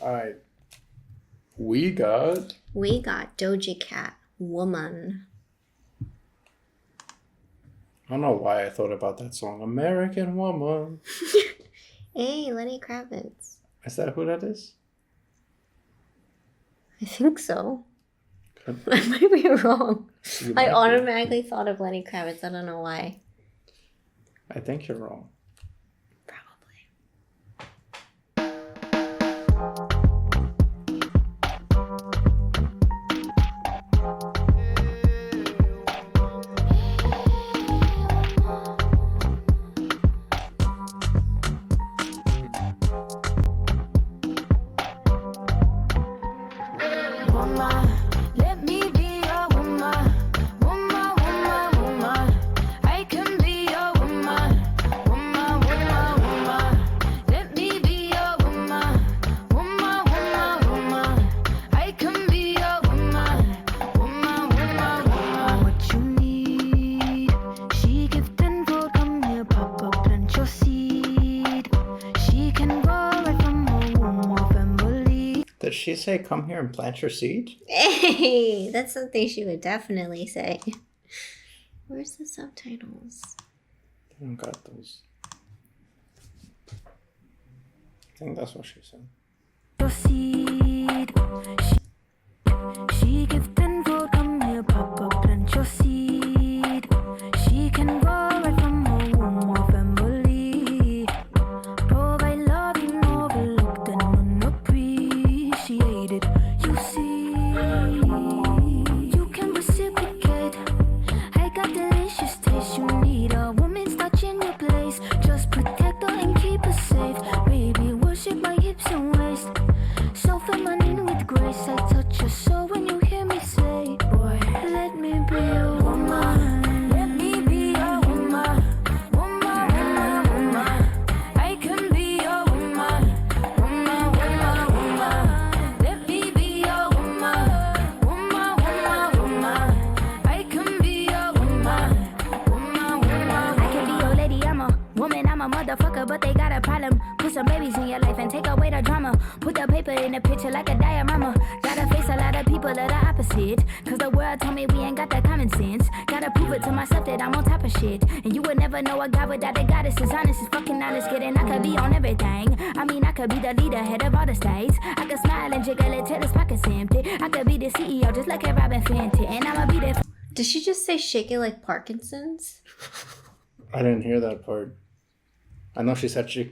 All right. We got Doja Cat, Woman. I don't know why I thought about that song, American Woman. Hey, Lenny Kravitz. Is that who that is? I think so. I might be wrong. I automatically thought of Lenny Kravitz. I don't know why. I think you're wrong. Did she say come here and plant your seed? Hey, that's something she would definitely say. Where's the subtitles? I don't got those. I think that's what she said. Your seed. She give 10-fold, come here, pop up, plant your seed. She can grow right from her womb or family. Provide love you overlooked and unappreciated. You see, you can reciprocate. I got delicious taste. You need a woman's touch in your place. Just protect her and keep her safe. Baby, worship my hips and waist. So feminine with grace. I touch your soul when you hear me say, boy, let me be a woman. Let me be a woman. Woman, woman, woman. I can be a woman. Woman, woman, woman. Let me be a woman. Woman, woman, woman. I can be a woman. Woman, woman. I can be your lady. I'm a woman. I'm a motherfucker, but they got a problem. Put some babies in your life and take away the drama. Put the paper in the picture like a diorama. Gotta face a lot of people that are opposite. Cause the world told me we ain't got that common sense. Gotta prove it to myself that I'm on top of shit. And you would never know a guy without a goddess. Is honest, is fucking honest, kidding. I could be on everything. I mean, I could be the leader, head of all the states. I could smile and jiggle it till his pockets empty. I could be the CEO just like a Robin Fenty. And I'ma be there. Did she just say shake it like Parkinson's? I didn't hear that part. I know she said she...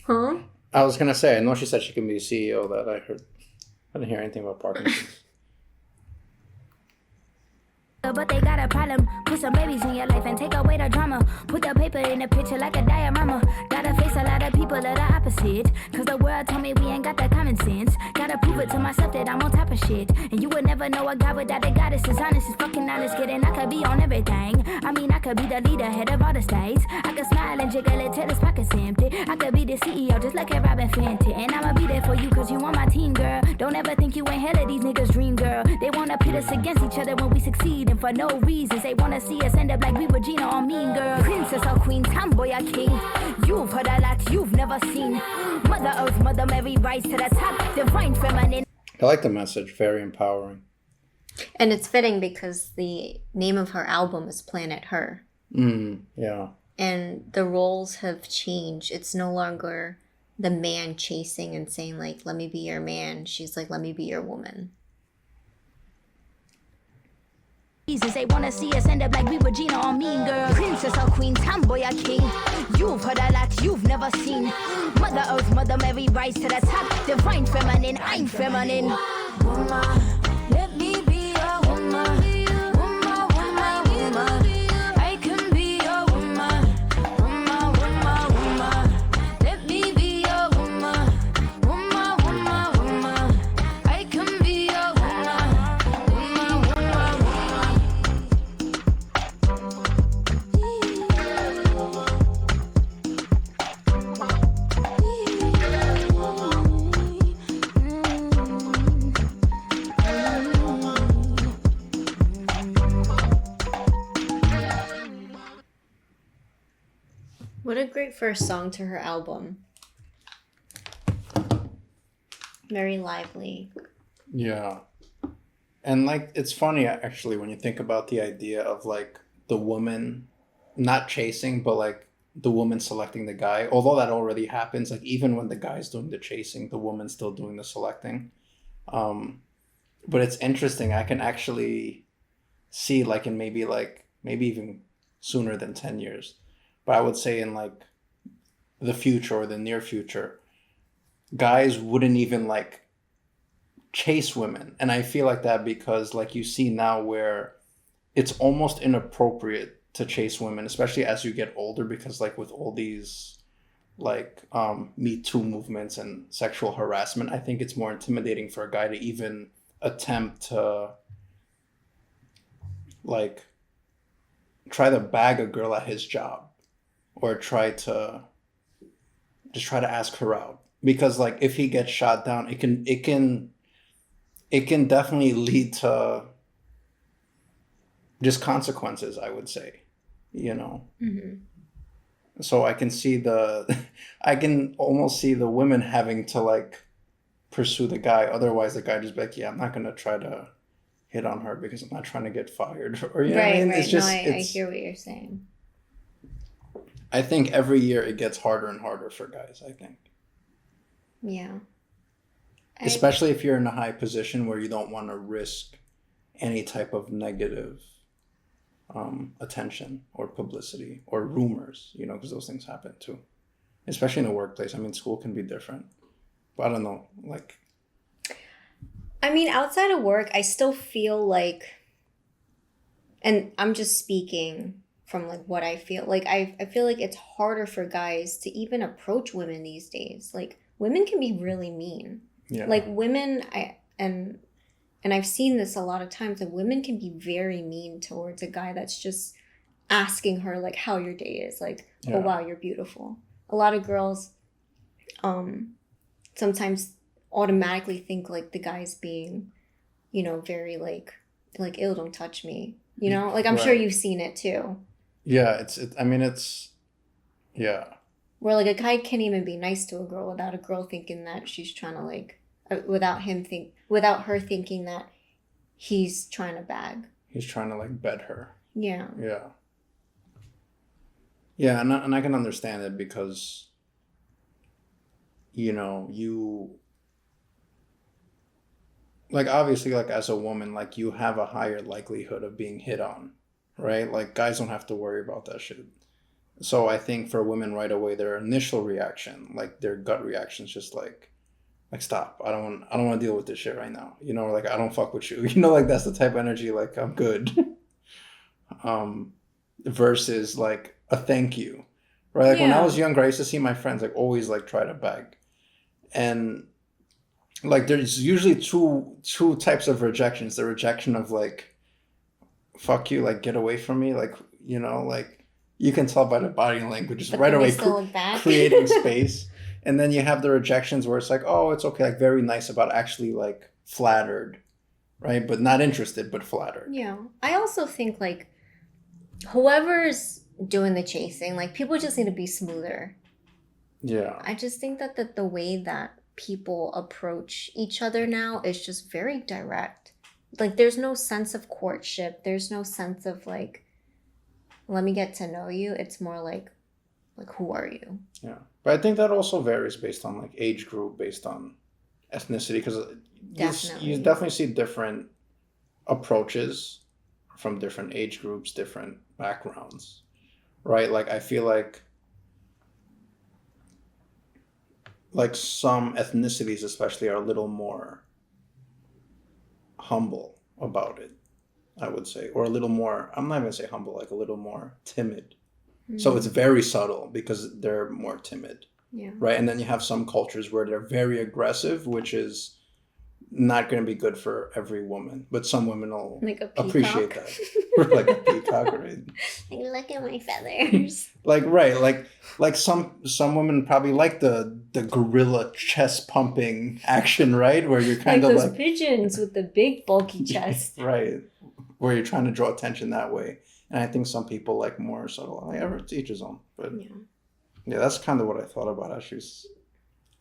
Huh? I was going to say, I know she said she can be a CEO. That I heard. I didn't hear anything about Parkinson's. But they got a problem. Put some babies in your life and take away the drama. Put the paper in the picture like a diorama. Gotta face a lot of people that are opposite. Cause the world told me we ain't got that common sense. Gotta prove it to myself that I'm on top of shit. And you would never know a guy without a goddess. Is honest, is fucking honest, kidding. I could be on everything. I mean, I could be the leader, head of all the states. I could smile and jiggle it till his pockets empty. I could be the CEO just like a Robin Fenty. And I'ma be there for you cause you on my team, girl. Don't ever think you ain't hell of these niggas' dream, girl. They wanna pit us against each other when we succeed. And for no reasons, they wanna see us end up like we were Gina or Mean Girl. Princess or queen, tomboy or king. You've heard a lot you've never seen. Mother Earth, Mother Mary, rise to the top. Divine feminine. I like the message. Very empowering. And it's fitting because the name of her album is Planet Her. Yeah. And the roles have changed. It's no longer the man chasing and saying, like, let me be your man. She's like, let me be your woman. They wanna see us end up like we were Gina or Mean Girl. Princess or queen, tomboy or king. You've heard a lot you've never seen. Mother Earth, Mother Mary, rise to the top. Divine feminine, I'm feminine. Woman, let me be a woman. Woman, woman, woman. I can be a woman. Woman, woman, woman. Let me be a woman. Woman, woman, woman. I can be a woman. Woman, woman, What a great first song to her album. Very lively. Yeah. And like it's funny actually when you think about the idea of like the woman not chasing, but like the woman selecting the guy. Although that already happens, like even when the guy's doing the chasing, the woman's still doing the selecting. Um, but it's interesting. I can actually see like in maybe even sooner than 10 years. But I would say in like the future or the near future, guys wouldn't even like chase women. And I feel like that because like you see now where it's almost inappropriate to chase women, especially as you get older, because like with all these like Me Too movements and sexual harassment, I think it's more intimidating for a guy to even attempt to like try to bag a girl at his job or try to ask her out, because like if he gets shot down, it can definitely lead to just consequences, I would say, you know. So I can see I can almost see the women having to like pursue the guy. Otherwise, the guy just be like, yeah, I'm not gonna try to hit on her because I'm not trying to get fired. Or you know what I mean? Right. It's just I hear what you're saying. I think every year it gets harder and harder for guys. I think, Yeah. especially if you're in a high position where you don't want to risk any type of negative attention or publicity or rumors, you know, because those things happen too, especially in the workplace. I mean, school can be different, but I don't know, like. I mean, outside of work, I still feel like, and I'm just speaking from like what I feel like. I feel like it's harder for guys to even approach women these days. Like women can be really mean. Yeah. Like women, and I've seen this a lot of times, that women can be very mean towards a guy that's just asking her like how your day is, like, oh wow, you're beautiful. A lot of girls sometimes automatically think like the guy's being, you know, very like ew, don't touch me. You know? Like I'm sure you've seen it too. Yeah, I mean it's yeah. Where like a guy can't even be nice to a girl without a girl thinking that she's trying to like without her thinking that he's trying to bag. He's trying to like bed her. Yeah. Yeah. Yeah, and I can understand it because, you know, you like obviously like as a woman, like you have a higher likelihood of being hit on, right? Like guys don't have to worry about that shit. So I think for women right away, their initial reaction, like their gut reaction is just like stop. I don't want to deal with this shit right now. You know, like I don't fuck with you. You know, like that's the type of energy like I'm good. Versus like a thank you. Right? Like when I was younger, I used to see my friends like always like try to beg. And like there's usually two types of rejections. The rejection of like fuck you, like get away from me, like, you know, like you can tell by the body language just right away creating space. And then you have the rejections where it's like, oh, it's okay, like very nice about actually like flattered, right? But not interested, but flattered. Yeah. I also think like whoever's doing the chasing, like people just need to be smoother. Yeah. I just think that the way that people approach each other now is just very direct. Like there's no sense of courtship. There's no sense of like, let me get to know you. It's more like who are you? Yeah. But I think that also varies based on like age group, based on ethnicity, because you definitely see different approaches from different age groups, different backgrounds, right? Like I feel like some ethnicities especially are a little more humble about it, I would say, or a little more, I'm not even gonna say humble, like a little more timid. So it's very subtle because they're more timid. Yeah. Right. And then you have some cultures where they're very aggressive, which is not going to be good for every woman. But some women will like appreciate that. Like a peacock, right? Like, look at my feathers. like some women probably like the gorilla chest pumping action, right? Where you're kind of those pigeons with the big bulky chest. Right. Where you're trying to draw attention that way. And I think some people like more subtle. Like, to each his own. But yeah, that's kind of what I thought about as she was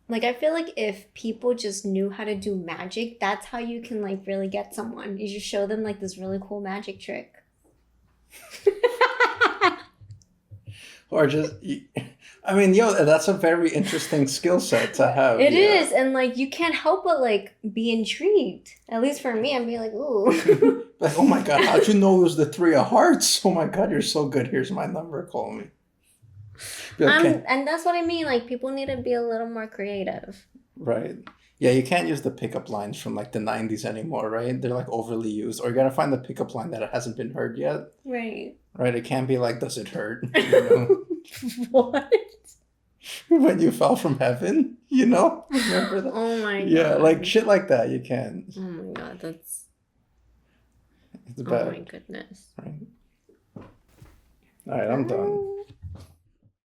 Like, I feel like if people just knew how to do magic, that's how you can, like, really get someone. You just show them, like, this really cool magic trick. Or just, I mean, yo, that's a very interesting skill set to have. It is, and, like, you can't help but, like, be intrigued. At least for me, I'm being like, ooh. Like, oh my God, how'd you know it was the 3 of hearts? Oh my God, you're so good. Here's my number. Call me. Okay. And that's what I mean. Like, people need to be a little more creative. Right. Yeah, you can't use the pickup lines from like the 90s anymore, right? They're like overly used. Or you gotta find the pickup line that hasn't been heard yet. Right. Right? It can't be like, does it hurt? You know? What? When you fell from heaven, you know? Remember that? Oh my God. Yeah, like shit like that. You can't. Oh my God, that's... It's Oh bad. my goodness. Right. All right, I'm done.